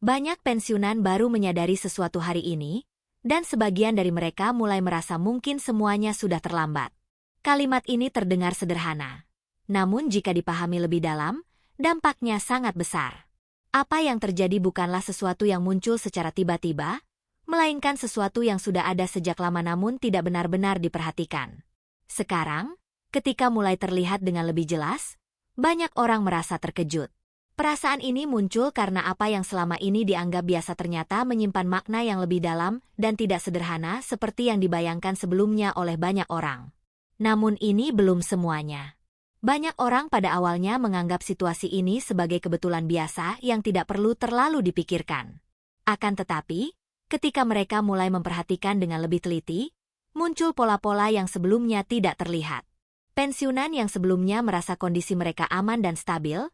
Banyak pensiunan baru menyadari sesuatu hari ini, dan sebagian dari mereka mulai merasa mungkin semuanya sudah terlambat. Kalimat ini terdengar sederhana. Namun jika dipahami lebih dalam, dampaknya sangat besar. Apa yang terjadi bukanlah sesuatu yang muncul secara tiba-tiba, melainkan sesuatu yang sudah ada sejak lama namun tidak benar-benar diperhatikan. Sekarang, ketika mulai terlihat dengan lebih jelas, banyak orang merasa terkejut. Perasaan ini muncul karena apa yang selama ini dianggap biasa ternyata menyimpan makna yang lebih dalam dan tidak sederhana seperti yang dibayangkan sebelumnya oleh banyak orang. Namun ini belum semuanya. Banyak orang pada awalnya menganggap situasi ini sebagai kebetulan biasa yang tidak perlu terlalu dipikirkan. Akan tetapi, ketika mereka mulai memperhatikan dengan lebih teliti, muncul pola-pola yang sebelumnya tidak terlihat. Pensiunan yang sebelumnya merasa kondisi mereka aman dan stabil,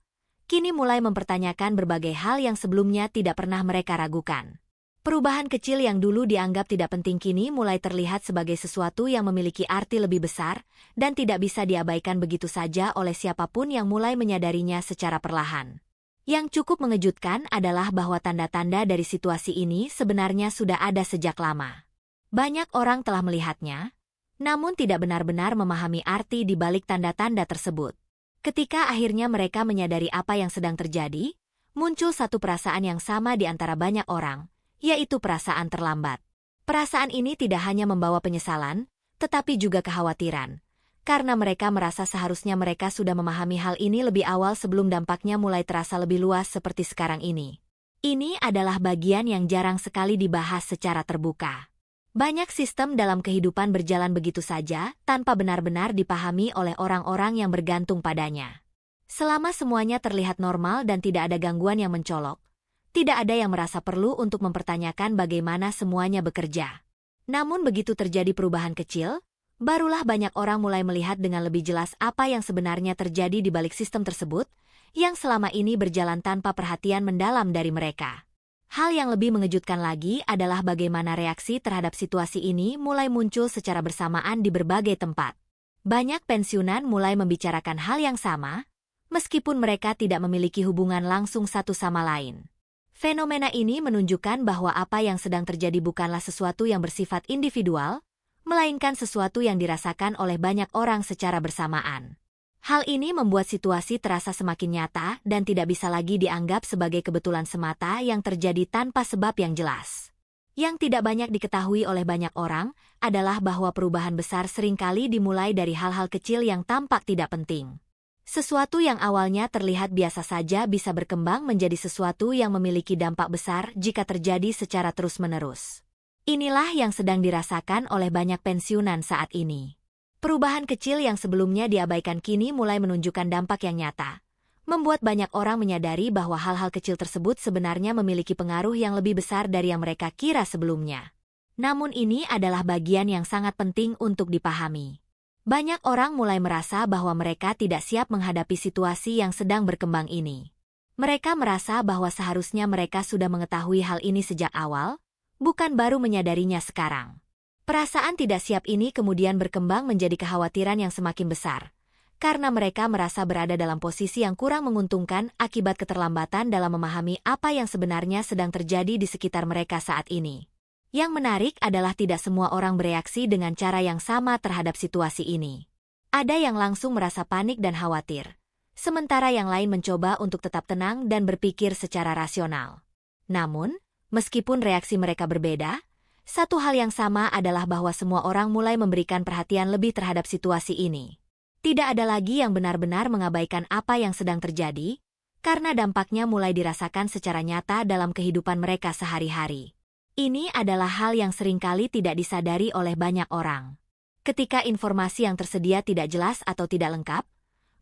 kini mulai mempertanyakan berbagai hal yang sebelumnya tidak pernah mereka ragukan. Perubahan kecil yang dulu dianggap tidak penting kini mulai terlihat sebagai sesuatu yang memiliki arti lebih besar dan tidak bisa diabaikan begitu saja oleh siapapun yang mulai menyadarinya secara perlahan. Yang cukup mengejutkan adalah bahwa tanda-tanda dari situasi ini sebenarnya sudah ada sejak lama. Banyak orang telah melihatnya, namun tidak benar-benar memahami arti di balik tanda-tanda tersebut. Ketika akhirnya mereka menyadari apa yang sedang terjadi, muncul satu perasaan yang sama di antara banyak orang, yaitu perasaan terlambat. Perasaan ini tidak hanya membawa penyesalan, tetapi juga kekhawatiran, karena mereka merasa seharusnya mereka sudah memahami hal ini lebih awal sebelum dampaknya mulai terasa lebih luas seperti sekarang ini. Ini adalah bagian yang jarang sekali dibahas secara terbuka. Banyak sistem dalam kehidupan berjalan begitu saja, tanpa benar-benar dipahami oleh orang-orang yang bergantung padanya. Selama semuanya terlihat normal dan tidak ada gangguan yang mencolok, tidak ada yang merasa perlu untuk mempertanyakan bagaimana semuanya bekerja. Namun begitu terjadi perubahan kecil, barulah banyak orang mulai melihat dengan lebih jelas apa yang sebenarnya terjadi di balik sistem tersebut, yang selama ini berjalan tanpa perhatian mendalam dari mereka. Hal yang lebih mengejutkan lagi adalah bagaimana reaksi terhadap situasi ini mulai muncul secara bersamaan di berbagai tempat. Banyak pensiunan mulai membicarakan hal yang sama, meskipun mereka tidak memiliki hubungan langsung satu sama lain. Fenomena ini menunjukkan bahwa apa yang sedang terjadi bukanlah sesuatu yang bersifat individual, melainkan sesuatu yang dirasakan oleh banyak orang secara bersamaan. Hal ini membuat situasi terasa semakin nyata dan tidak bisa lagi dianggap sebagai kebetulan semata yang terjadi tanpa sebab yang jelas. Yang tidak banyak diketahui oleh banyak orang adalah bahwa perubahan besar seringkali dimulai dari hal-hal kecil yang tampak tidak penting. Sesuatu yang awalnya terlihat biasa saja bisa berkembang menjadi sesuatu yang memiliki dampak besar jika terjadi secara terus-menerus. Inilah yang sedang dirasakan oleh banyak pensiunan saat ini. Perubahan kecil yang sebelumnya diabaikan kini mulai menunjukkan dampak yang nyata, membuat banyak orang menyadari bahwa hal-hal kecil tersebut sebenarnya memiliki pengaruh yang lebih besar dari yang mereka kira sebelumnya. Namun ini adalah bagian yang sangat penting untuk dipahami. Banyak orang mulai merasa bahwa mereka tidak siap menghadapi situasi yang sedang berkembang ini. Mereka merasa bahwa seharusnya mereka sudah mengetahui hal ini sejak awal, bukan baru menyadarinya sekarang. Perasaan tidak siap ini kemudian berkembang menjadi kekhawatiran yang semakin besar, karena mereka merasa berada dalam posisi yang kurang menguntungkan akibat keterlambatan dalam memahami apa yang sebenarnya sedang terjadi di sekitar mereka saat ini. Yang menarik adalah tidak semua orang bereaksi dengan cara yang sama terhadap situasi ini. Ada yang langsung merasa panik dan khawatir, sementara yang lain mencoba untuk tetap tenang dan berpikir secara rasional. Namun, meskipun reaksi mereka berbeda, satu hal yang sama adalah bahwa semua orang mulai memberikan perhatian lebih terhadap situasi ini. Tidak ada lagi yang benar-benar mengabaikan apa yang sedang terjadi, karena dampaknya mulai dirasakan secara nyata dalam kehidupan mereka sehari-hari. Ini adalah hal yang seringkali tidak disadari oleh banyak orang. Ketika informasi yang tersedia tidak jelas atau tidak lengkap,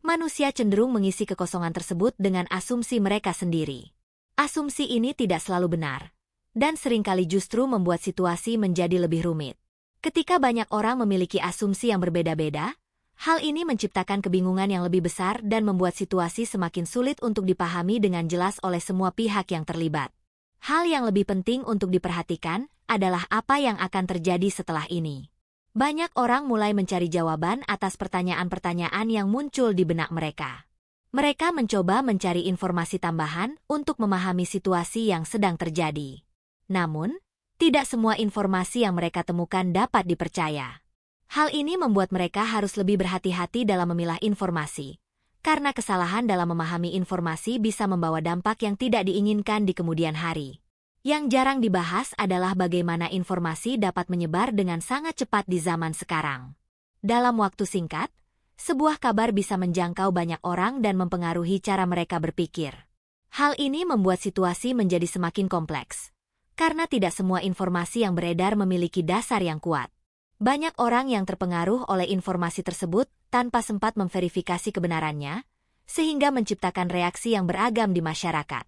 manusia cenderung mengisi kekosongan tersebut dengan asumsi mereka sendiri. Asumsi ini tidak selalu benar, dan seringkali justru membuat situasi menjadi lebih rumit. Ketika banyak orang memiliki asumsi yang berbeda-beda, hal ini menciptakan kebingungan yang lebih besar dan membuat situasi semakin sulit untuk dipahami dengan jelas oleh semua pihak yang terlibat. Hal yang lebih penting untuk diperhatikan adalah apa yang akan terjadi setelah ini. Banyak orang mulai mencari jawaban atas pertanyaan-pertanyaan yang muncul di benak mereka. Mereka mencoba mencari informasi tambahan untuk memahami situasi yang sedang terjadi. Namun, tidak semua informasi yang mereka temukan dapat dipercaya. Hal ini membuat mereka harus lebih berhati-hati dalam memilah informasi, karena kesalahan dalam memahami informasi bisa membawa dampak yang tidak diinginkan di kemudian hari. Yang jarang dibahas adalah bagaimana informasi dapat menyebar dengan sangat cepat di zaman sekarang. Dalam waktu singkat, sebuah kabar bisa menjangkau banyak orang dan mempengaruhi cara mereka berpikir. Hal ini membuat situasi menjadi semakin kompleks, karena tidak semua informasi yang beredar memiliki dasar yang kuat. Banyak orang yang terpengaruh oleh informasi tersebut tanpa sempat memverifikasi kebenarannya, sehingga menciptakan reaksi yang beragam di masyarakat.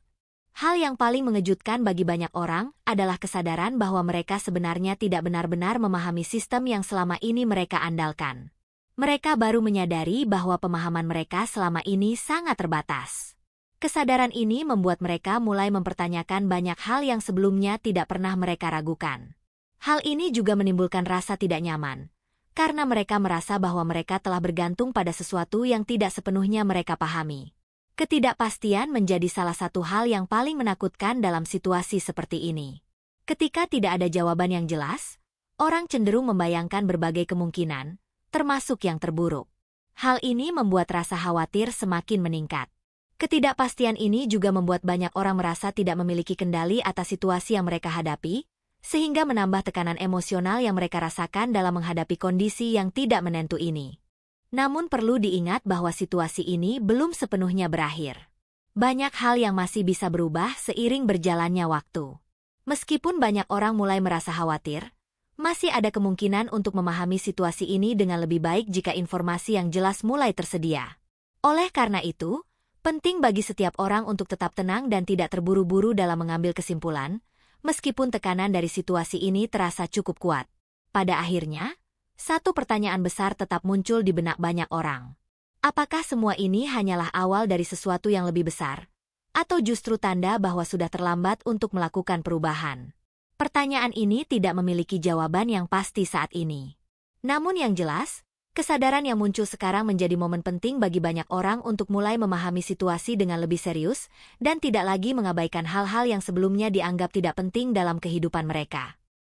Hal yang paling mengejutkan bagi banyak orang adalah kesadaran bahwa mereka sebenarnya tidak benar-benar memahami sistem yang selama ini mereka andalkan. Mereka baru menyadari bahwa pemahaman mereka selama ini sangat terbatas. Kesadaran ini membuat mereka mulai mempertanyakan banyak hal yang sebelumnya tidak pernah mereka ragukan. Hal ini juga menimbulkan rasa tidak nyaman, karena mereka merasa bahwa mereka telah bergantung pada sesuatu yang tidak sepenuhnya mereka pahami. Ketidakpastian menjadi salah satu hal yang paling menakutkan dalam situasi seperti ini. Ketika tidak ada jawaban yang jelas, orang cenderung membayangkan berbagai kemungkinan, termasuk yang terburuk. Hal ini membuat rasa khawatir semakin meningkat. Ketidakpastian ini juga membuat banyak orang merasa tidak memiliki kendali atas situasi yang mereka hadapi, sehingga menambah tekanan emosional yang mereka rasakan dalam menghadapi kondisi yang tidak menentu ini. Namun perlu diingat bahwa situasi ini belum sepenuhnya berakhir. Banyak hal yang masih bisa berubah seiring berjalannya waktu. Meskipun banyak orang mulai merasa khawatir, masih ada kemungkinan untuk memahami situasi ini dengan lebih baik jika informasi yang jelas mulai tersedia. Oleh karena itu, penting bagi setiap orang untuk tetap tenang dan tidak terburu-buru dalam mengambil kesimpulan, meskipun tekanan dari situasi ini terasa cukup kuat. Pada akhirnya, satu pertanyaan besar tetap muncul di benak banyak orang. Apakah semua ini hanyalah awal dari sesuatu yang lebih besar? Atau justru tanda bahwa sudah terlambat untuk melakukan perubahan? Pertanyaan ini tidak memiliki jawaban yang pasti saat ini. Namun yang jelas, kesadaran yang muncul sekarang menjadi momen penting bagi banyak orang untuk mulai memahami situasi dengan lebih serius dan tidak lagi mengabaikan hal-hal yang sebelumnya dianggap tidak penting dalam kehidupan mereka.